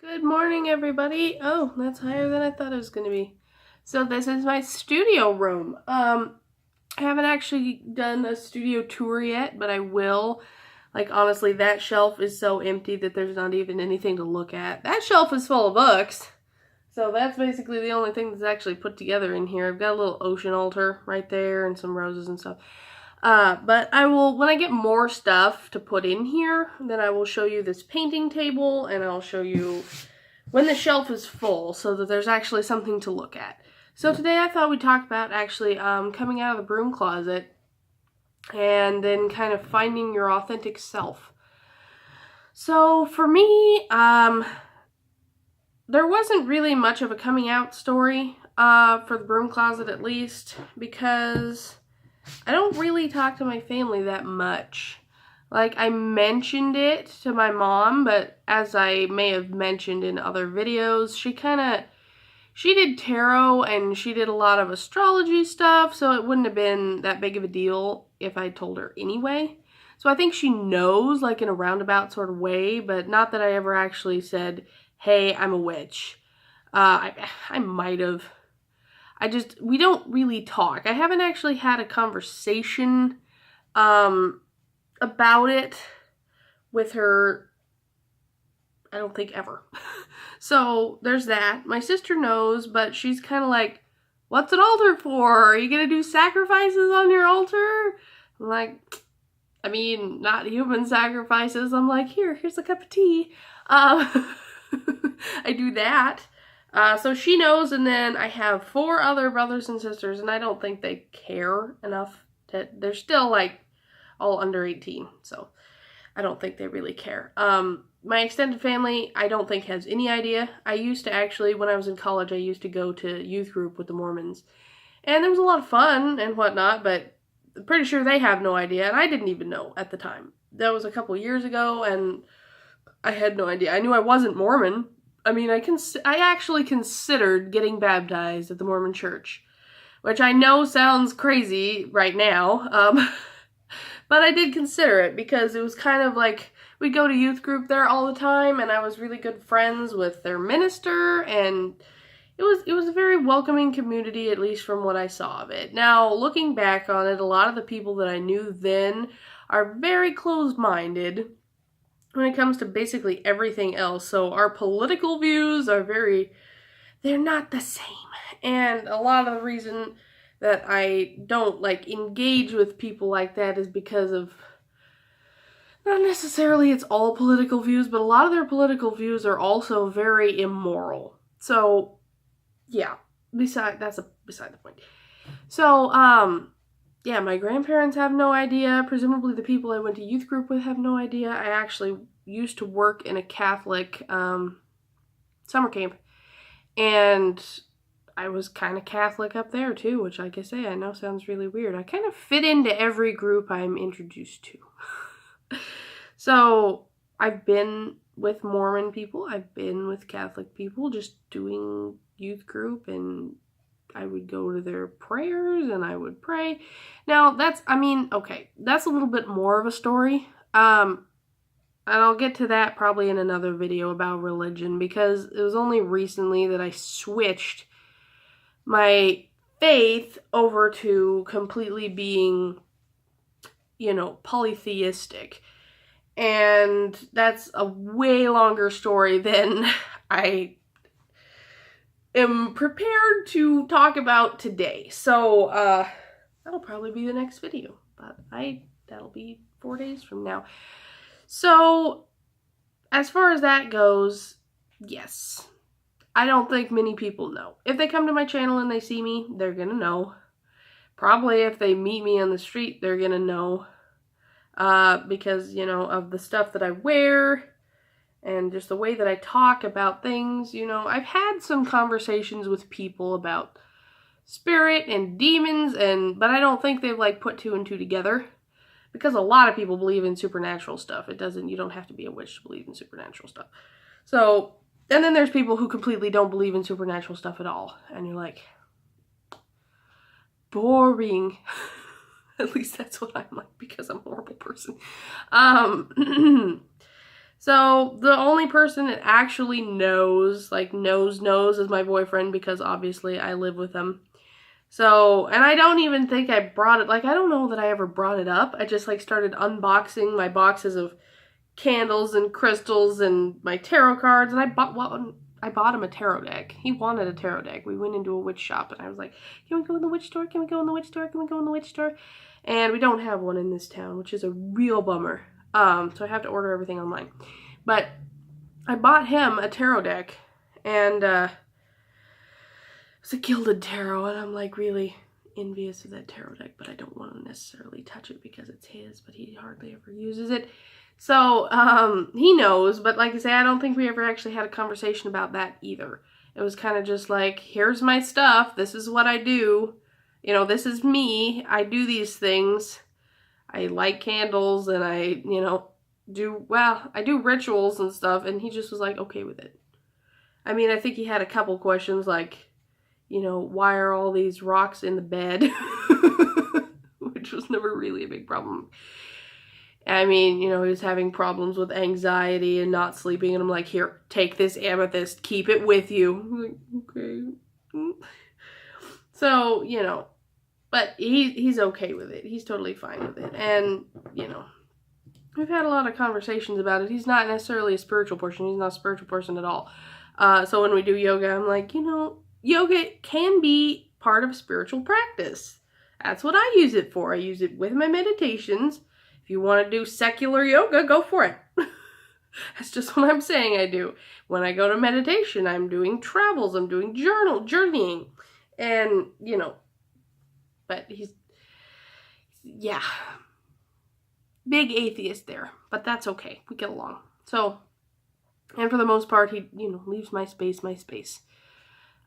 Good morning, everybody. Oh, that's higher than I thought it was going to be. So this is my studio room. I haven't actually done a studio tour yet, but I will. Like, honestly, that shelf is so empty that there's not even anything to look at. That shelf is full of books. So that's basically the only thing that's actually put together in here. I've got a little ocean altar right there and some roses and stuff. But I will, when I get more stuff to put in here, then I will show you this painting table, and I'll show you when the shelf is full so that there's actually something to look at. So today I thought we'd talk about actually coming out of the broom closet and then kind of finding your authentic self. So for me, there wasn't really much of a coming out story for the broom closet, at least, because I don't really talk to my family that much. Like, I mentioned it to my mom, but as I may have mentioned in other videos, she did tarot and she did a lot of astrology stuff, so it wouldn't have been that big of a deal if I told her anyway. So I think she knows, like, in a roundabout sort of way, but not that I ever actually said, hey, I'm a witch. I might have. We don't really talk. I haven't actually had a conversation about it with her, I don't think ever. So there's that. My sister knows, but she's kind of like, what's an altar for? Are you going to do sacrifices on your altar? I'm like, I mean, not human sacrifices. I'm like, here's a cup of tea. I do that. So she knows, and then I have 4 other brothers and sisters, and I don't think they care enough that they're still, like, all under 18, so I don't think they really care. My extended family, I don't think has any idea. I used to actually, when I was in college, I used to go to youth group with the Mormons, and there was a lot of fun and whatnot, but I'm pretty sure they have no idea, and I didn't even know at the time. That was a couple years ago, and I had no idea. I knew I wasn't Mormon. I mean, I actually considered getting baptized at the Mormon church, which I know sounds crazy right now, but I did consider it because it was kind of like we'd go to youth group there all the time, and I was really good friends with their minister, and it was a very welcoming community, at least from what I saw of it. Now, looking back on it, a lot of the people that I knew then are very closed-minded when it comes to basically everything else. So our political views are they're not the same. And a lot of the reason that I don't, like, engage with people like that is because of, not necessarily it's all political views, but a lot of their political views are also very immoral. So, yeah, beside the point. So, yeah, my grandparents have no idea. Presumably the people I went to youth group with have no idea. I actually used to work in a Catholic summer camp, and I was kind of Catholic up there too, which, like I say, I know sounds really weird. I kind of fit into every group I'm introduced to. So I've been with Mormon people, I've been with Catholic people, just doing youth group, and I would go to their prayers and I would pray. Now, that's a little bit more of a story. And I'll get to that probably in another video about religion, because it was only recently that I switched my faith over to completely being, polytheistic. And that's a way longer story than I am prepared to talk about today. So, that'll probably be the next video, but that'll be 4 days from now. So, as far as that goes, yes, I don't think many people know. If they come to my channel and they see me, they're gonna know. Probably if they meet me on the street, they're gonna know, because, of the stuff that I wear, and just the way that I talk about things. I've had some conversations with people about spirit and demons, but I don't think they've, like, put 2 and 2 together, because a lot of people believe in supernatural stuff. You don't have to be a witch to believe in supernatural stuff. So, and then there's people who completely don't believe in supernatural stuff at all, and you're like, boring. At least that's what I'm like, because I'm a horrible person. So the only person that actually knows, like knows is my boyfriend, because obviously I live with him. So, and I don't even think I brought it, like I don't know that I ever brought it up. I just like started unboxing my boxes of candles and crystals and my tarot cards, and I bought him a tarot deck. He wanted a tarot deck. We went into a witch shop, and I was like, can we go in the witch store? Can we go in the witch store? Can we go in the witch store? And we don't have one in this town, which is a real bummer. So I have to order everything online. But I bought him a tarot deck, and it's a gilded tarot, and I'm like really envious of that tarot deck, but I don't want to necessarily touch it because it's his, but he hardly ever uses it. So, he knows, but like I say, I don't think we ever actually had a conversation about that either. It was kind of just like, here's my stuff, this is what I do, you know, this is me, I do these things, I light candles, and I do rituals and stuff, and he just was like, okay with it. I mean, I think he had a couple questions like, why are all these rocks in the bed? Which was never really a big problem. I mean, he was having problems with anxiety and not sleeping, and I'm like, here, take this amethyst, keep it with you. I'm like, okay. So, but he's okay with it. He's totally fine with it. And, we've had a lot of conversations about it. He's not necessarily a spiritual person. He's not a spiritual person at all. So when we do yoga, I'm like, yoga can be part of spiritual practice. That's what I use it for. I use it with my meditations. If you want to do secular yoga, go for it. That's just what I'm saying I do. When I go to meditation, I'm doing travels, I'm doing journeying. And, but yeah. Big atheist there. But that's okay. We get along. So, and for the most part, he, leaves my space.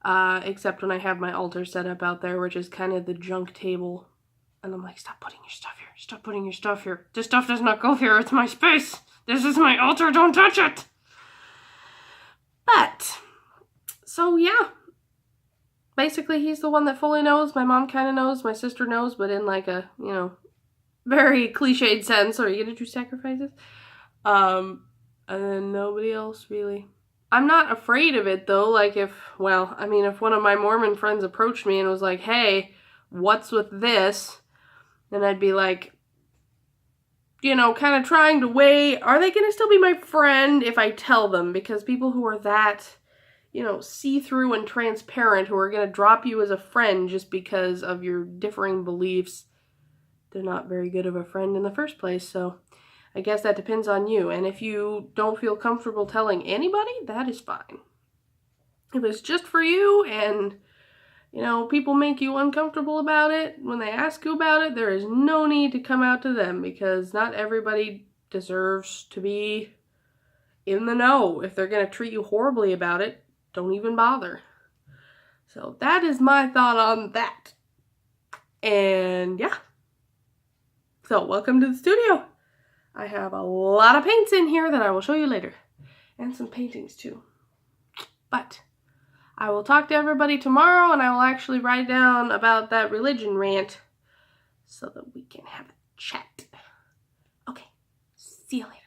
Except when I have my altar set up out there, which is kind of the junk table. And I'm like, stop putting your stuff here. Stop putting your stuff here. This stuff does not go here. It's my space. This is my altar. Don't touch it. But, so yeah. Basically, he's the one that fully knows. My mom kind of knows. My sister knows, but in like a, very cliched sense. Are you going to do sacrifices? And then nobody else really. I'm not afraid of it though. Like if one of my Mormon friends approached me and was like, hey, what's with this? Then I'd be like, kind of trying to weigh, are they going to still be my friend if I tell them? Because people who are that, see-through and transparent, who are going to drop you as a friend just because of your differing beliefs, they're not very good of a friend in the first place. So I guess that depends on you. And if you don't feel comfortable telling anybody, that is fine. If it's just for you and, people make you uncomfortable about it when they ask you about it, there is no need to come out to them, because not everybody deserves to be in the know. If they're going to treat you horribly about it, don't even bother. So that is my thought on that. And yeah. So welcome to the studio. I have a lot of paints in here that I will show you later. And some paintings too. But I will talk to everybody tomorrow, and I will actually write down about that religion rant so that we can have a chat. Okay, see you later.